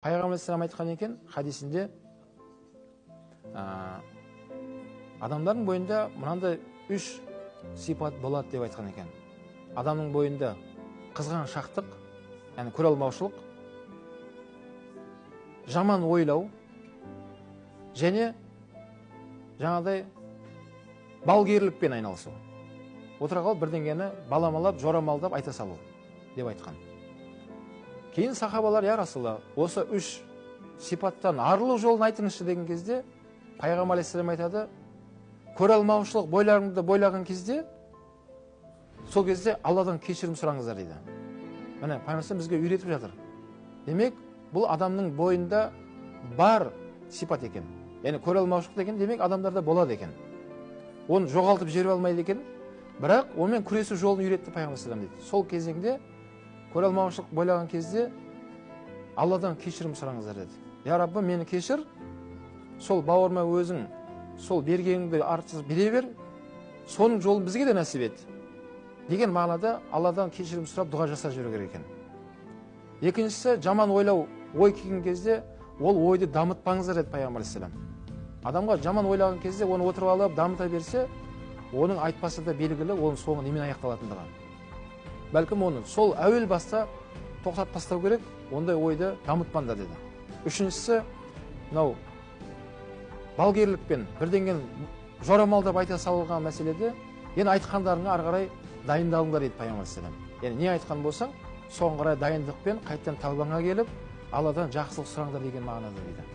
Пайғамбар салам айтқан екен хадисінде, адамдардың бойында мынандай үш сипат болады деп айтқан екен. Адамның бойында қызғаншақтық, яғни көре алмаушылық, жаман ойлау және жаңағыдай балгерлікпен айналысу. Отыра қалып бірдеңені баламалап, жорамалдап айта салу деп айтқан. Кейін сахабалар, я Расулалла, осы үш сипаттан арылу жолын айтыңызшы деген кезде, Пайғамбар алейхиссалам айтады, көре алмаушылық бойларыңды бойлаған кезде, сол кезде Алладан кешірім сұраңыздар дейді. Міне, Пайғамбар бізге үйретіп жатыр. Демек, бұл адамның бойында бар сипат екен. Яғни көре алмаушылық деген демек адамдарда болады екен. Оны жоғалтып жіберіп алмайды екен, бірақ онымен күресу жолын үйретті Пайғамбар дейді. Сол кезеңде көре алмаушылық бойлаған кезде Алладан кешірім сұраңыздар деді. Я Раббы, мені кешір, сол бауырыма өзің сол бергеніңді артық бере бер, соның жолын бізге де нәсіп ет деген мағынада Алладан кешірім сұрап дұға жасап жіберу керек екен. Екіншісі, жаман ойлау, ой келген кезде ол ойды дамытпаңыздар деді Пайғамбар алейхиссалам. Адамға жаман ойлаған кезде оны отырып алып дамыта берсе, оның айтпасы да белгілі, оның соңы немен аяқталатындығы. Бәлкім оны сол әуел баста тоқтап тастау керек, ондай ойды дамытпаңдар деді. Үшіншісі, мынау балгерлікпен бірдеңен жорамалдап айта салған мәселеде, енді айтқандарыңа ары қарай дайындалыңдар дейді Пайғамбар алейхиссалам. Яғни не айтқан болсаң, соған қарай дайындықпен қайтадан тәубаңа келіп, Алладан жақсылық сұраңдар деген мағынада дейді.